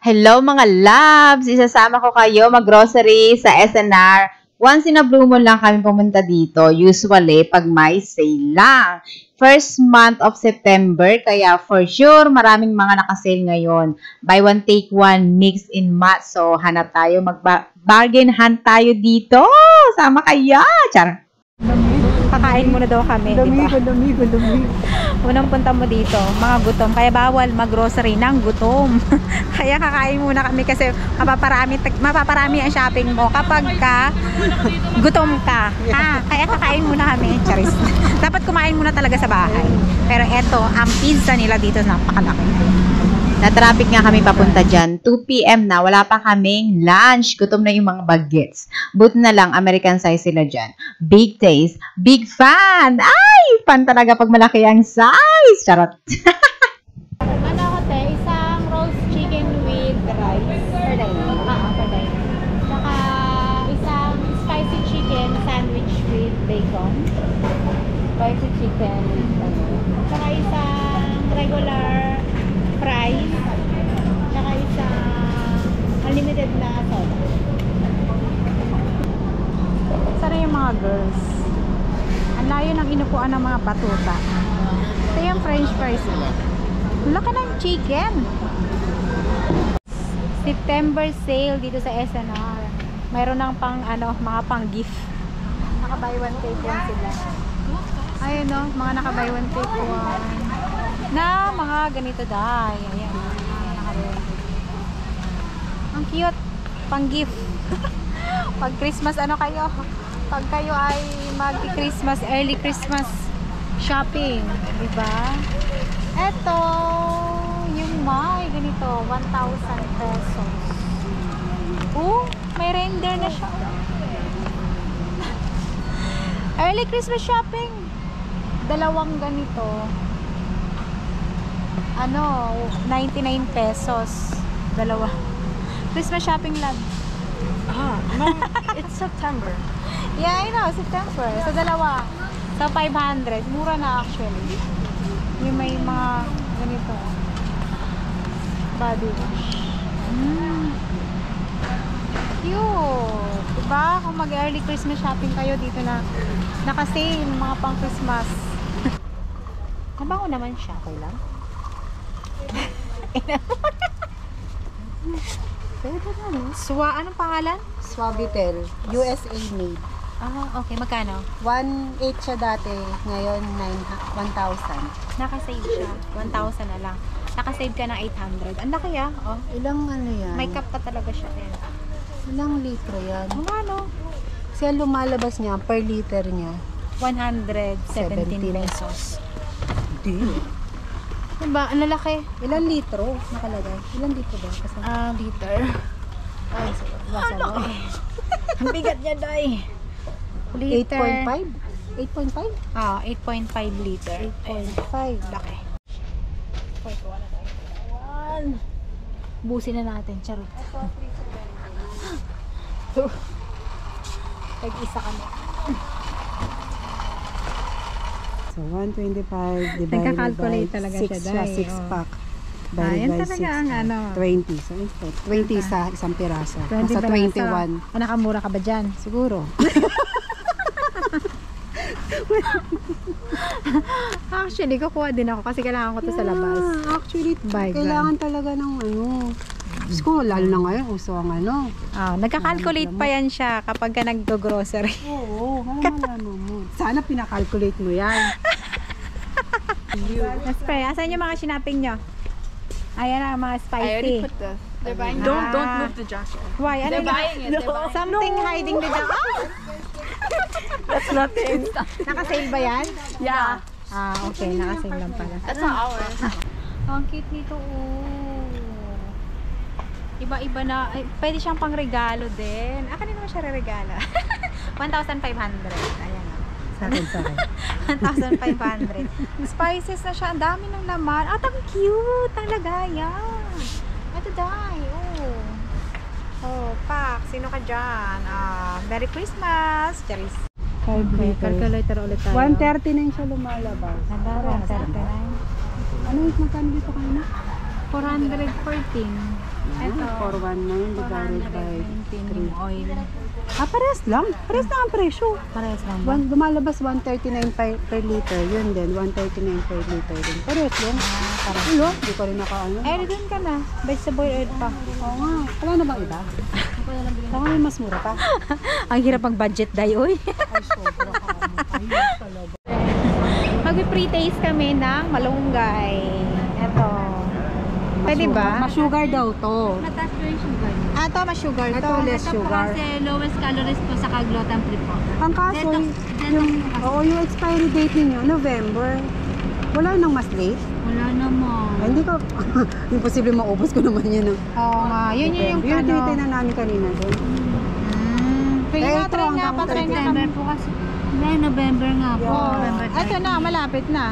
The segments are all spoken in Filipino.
Hello mga loves! Isasama ko kayo mag-grocery sa SNR. Once in a blue moon lang kami pumunta dito. Usually, pag may sale lang. First month of September, kaya for sure, maraming mga nakasale ngayon. Buy one, take one, mix in match. So, hanap tayo, mag-bargain hunt tayo dito. Sama kaya! Char! Kakain muna daw kami, Dami diba? Dami. Unang punta mo dito, mga gutom. Kaya bawal mag-grocery ng gutom. Kaya kakain muna kami kasi mapaparami ang shopping mo kapag gutom ka. Kaya kakain muna kami. Charis. Dapat kumain muna talaga sa bahay. Pero eto, ang pizza nila dito napakalaki. Na-traffic nga kami papunta dyan. 2 PM na, wala pa kaming lunch. Gutom na yung mga bagets. Buti na lang, American size sila dyan. Big taste, big fan! Ay! Fan talaga pag malaki ang size! Charot! Ano ko te? Isang roast chicken with rice. Per day? Per day. Tsaka isang spicy chicken sandwich with bacon. Spicy chicken with tsaka isang regular fries. Tsaka isang unlimited na soda. Sana yung mga girls. Ang layo ng inupuan ng mga batuta. Ito yung french fries. Laki ng chicken. September sale dito sa SNR. Mayroon ng mga pang gift. Naka buy one take one sila. Ayun no, mga naka buy one take one. Na mga ganito dahil. Ayan. Naka buy one take one. Ang cute. Pang gift. Pag Christmas kayo? Pag kayo ay mag-Christmas, early Christmas shopping, di ba? Eto, yung may ganito, 1,000 pesos. Oh, may reindeer na siya. Early Christmas shopping. Dalawang ganito. 99 pesos. Dalawa. Christmas shopping lang. No, it's September. Yeah, I know, September. Sa dalawa. Sa 500. Mura na actually. Yung may mga ganito. Body wash. Cute. Diba? Kung mag-early Christmas shopping kayo dito na naka-sale mga pang Christmas. Mabango naman siya. Okay lang? Pwede na, no? Anong pangalan? Suavitel. USA made. Okay. Magkano? 1.8 siya dati. Ngayon, 1,000. Naka-save siya. 1,000 na lang. Naka-save ka ng 800. Ang laki oh. Ilang yan? May cup pa talaga siya. Ilang litro yan? Ano? Kasi ang lumalabas niya, per liter niya. 117 pesos. Hindi. Diba? Ang lalaki. Ilang litro nakalagay? Ilang litro ba? Liter. Ay, Ano? Ang bigat niya, Day. Liter. 8.5? 8.5? 8.5 liter. 8.5. Laki. Busin na natin. Charot. Tag-isa kami. So, 125 divided Nagka-calculate by talaga 6 siya, siya, Day. 6 Oh. pack. Yan Divided by talaga 6. ang 20. So, 20 sa isang piraso. 20 Nasa pesos. 21. Nakamura ka ba dyan? Siguro. Actually, kukuha din ako kasi kailangan ko to sa labas. Actually, By kailangan talaga ng Diyos ko, lalo na ngayon, uso ang Nagka-calculate pa yan siya kapag ka nag-grocery. Oo, malaman mo. Sana pinakalculate mo yan. Spray, asan yung mga sinaping nyo? Ayan ang mga spicy. I already put the. They're buying. Ah. Don't move the jacket. Why? Ano They're yun? buying it. They're buying. Something hiding the jacket. That's nothing. Naka-sale ba yan? Yeah. Okay. Naka-sale lang pala. That's not ours. Ang cute nito, Iba-iba na. Ay, pwede siyang pang regalo din. Kanina naman siya re-regalo. 1,500. Ayan. Sa akin. 1,500. Spices na siya. Ang dami ng laman. Ang cute. Ang lagayan. Ito dahil. Pak. Sino ka dyan? Merry Christmas. Charis. 5 liters. Calculator ulit tayo. 130 na yung siya lumalabas. Ganda, 139. Ano yung magkano dito kanina? 414. Ito. 419 divided by 419 oil. Parehas lang. Parehas lang ang presyo. Parehas lang ba? Lumalabas 139 per liter. Yun din, 139 per liter din. Parehas lang. Hello? Hindi ko rin nakaano. Eh, doon ka na. Vegetable oil pa. Oo nga. Wala na bang iba? Baka may mas mura pa. Ang hirap mag-budget day, oy. Ay, sobra ka. Ayos talaga. Mag-pre-taste kami ng malunggay. Ito. Pwede ba? Mas-sugar daw to. Mataas po yung sugar. Ito, mas-sugar to. Ito, less Ito po sugar. kasi lowest calories po sa gluten free po. Ang kaso, yung expiry date ninyo, November. Wala nang mas late. Wala naman. Ay, hindi ko, imposible maubos ko naman yun. Oo nga. Yun yung Yun, ano. tinitingnan namin kanina doon. Sige Eh, nga, ito try ang nga. gamot Patry nga November kami. po kasi. May November nga po. Oo. November Ito na, malapit na.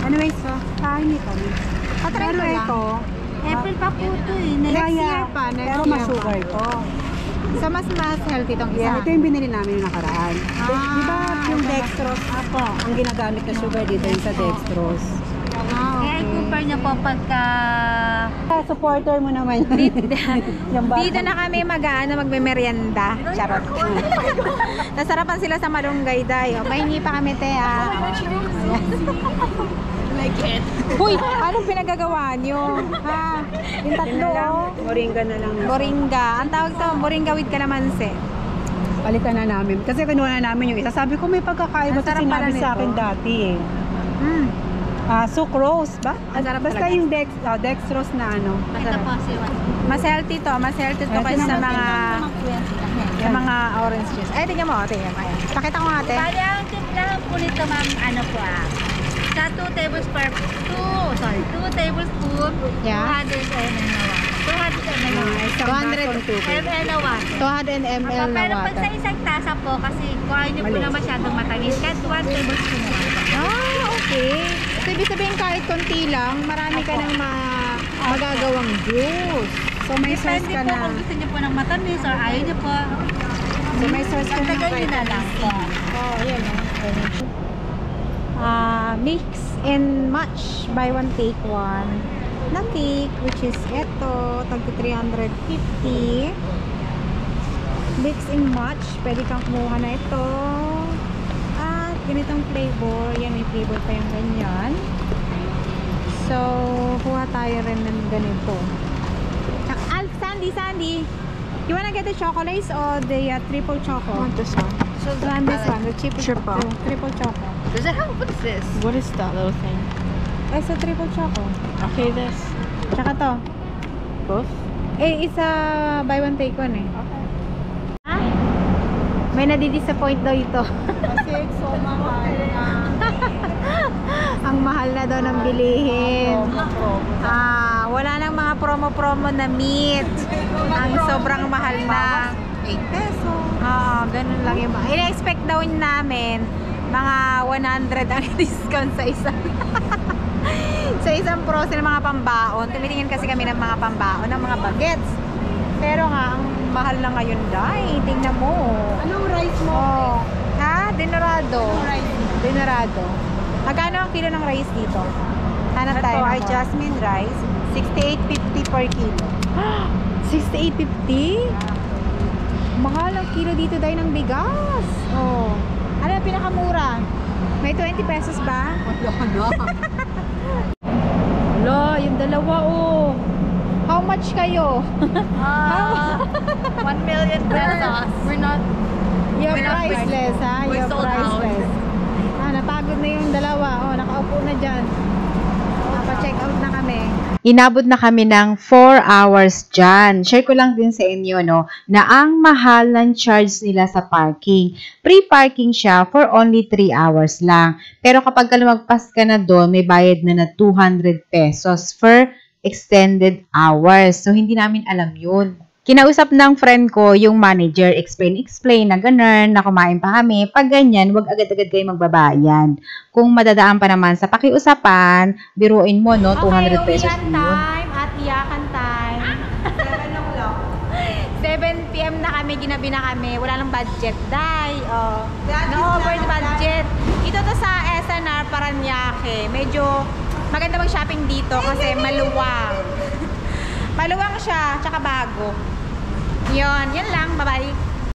Anyways, kain kami. Patry Pero ko lang. ito, April pa po ito eh. Next kaya- year pa. Next pero year mas-sugar pa. to. So, mas healthy tong isa. Yeah, ito yung binili namin yung nakaraan. Di ba yung ito dextrose? Apo. Ang ginagamit na sugar dito yung sa dextrose. Kaya i-compare niyo po pagka... Supporter mo naman yun. Yung bata. Dito na kami magme-merienda. Charot. Nasarapan sila sa malunggay dayo. Mahingi pa kami, te, Like it. Huy, anong pinagagawa nyo? Ha? Yung tatlo, oh. Moringa na lang. Moringa. Ang tawag sa moringa with calamansi. Palitan na namin. Kasi kinuha na namin yung isa. Sabi ko may pagkakaiba Ang sa sarap pala sinabi sa akin nito. dati eh. Mm. Sucrose ba? Ang sarap Basta talaga. yung dextrose na ano. Ito po si Juan. Mas healthy to. Mas healthy to Healthy kasi sa naman mga sa mga orange juice. Ay, tingnan mo. Tingnan mo. Ayan. Pakita ko nga, te. Bali, ang timplahan po nito, ma'am, ano po sa 2 tablespoon, 2 tablespoon, Yeah. 200 ml na water. 200 ml na water. Isang 200 batong tubig. ml na water. 200 ml na Pero pag sa water. isang tasa po, kasi kung ayaw niyo po Mali. na masyadong matamis, kahit 1 tablespoon na water. Okay. So, ibig sabihin kahit konti lang, marami ka nang magagawang juice. So may source Depende ka po na. kung gusto niyo po ng matamis or ayaw niyo po. So may source ka na. Dagdagan niyo na lang po. Oh, ayan mix and match, buy one take one na cake, which is eto, tag 350. Mix and match, pwede kang kumuha na ito. At ganitong flavor, yan may flavor pa yung ganyan. So, kuha tayo rin ng ganito. Sandy, you wanna get the chocolates or the triple choco? I want this one. So, this one, the Triple. triple choco. Does it have, what is this? What is that little thing? It's a triple choco. Okay, this. Tsaka to. Both? Eh, isa buy one take one eh. Okay. Ha? May nadidisappoint daw ito. Kasi so mahal na. Ang mahal na daw ng bilihin. Wala nang mga promo-promo na meat. Ang sobrang mahal na. 8 pesos. Ganun lang yung mga. Ina-expect daw namin mga 100 ang discount sa isa. Sa isang prosin ng mga pambaon. Tumitingin kasi kami ng mga pambaon, ng mga bagets. Pero nga, ang mahal na ngayon dahil. Tingnan mo. Anong rice mo? Oh. Ha? Dinorado. rice? Dinorado. Magkano ang kilo ng rice dito? Hanap tayo Ito ng ay more. jasmine rice. 68.50 per kilo. 68.50? Mahal ang kilo dito dahil ng bigas. Oh. Ano ang pinakamura? May 20 pesos ba? Wala na. Wala, yung dalawa oh. How much kayo? 1 million pesos. We're not. You're We're not priceless, ha? We're You're sold out. priceless. Napagod na yung dalawa. Oh, nakaupo na dyan. Pa-check out na kami. Inabot na kami ng 4 hours dyan. Share ko lang din sa inyo, no, na ang mahal ng charge nila sa parking. Free parking siya for only 3 hours lang. Pero kapag lumagpas ka na doon, may bayad na 200 pesos for extended hours. So, hindi namin alam yun. Kinausap ng friend ko yung manager, explain na ganun, na kumain pa kami. Pag ganyan, wag agad-agad kayo magbabayan. Kung madadaan pa naman sa pakiusapan, biruin mo, no, 200 pesos uwian yun. time at iyakan time. 7 p.m. na kami, ginabi na kami. Wala nang budget. No-over budget. Ito to sa SNR Paranaque. Medyo maganda mag-shopping dito kasi maluwang. Maluwang siya, tsaka bago. Yun lang. Bye-bye.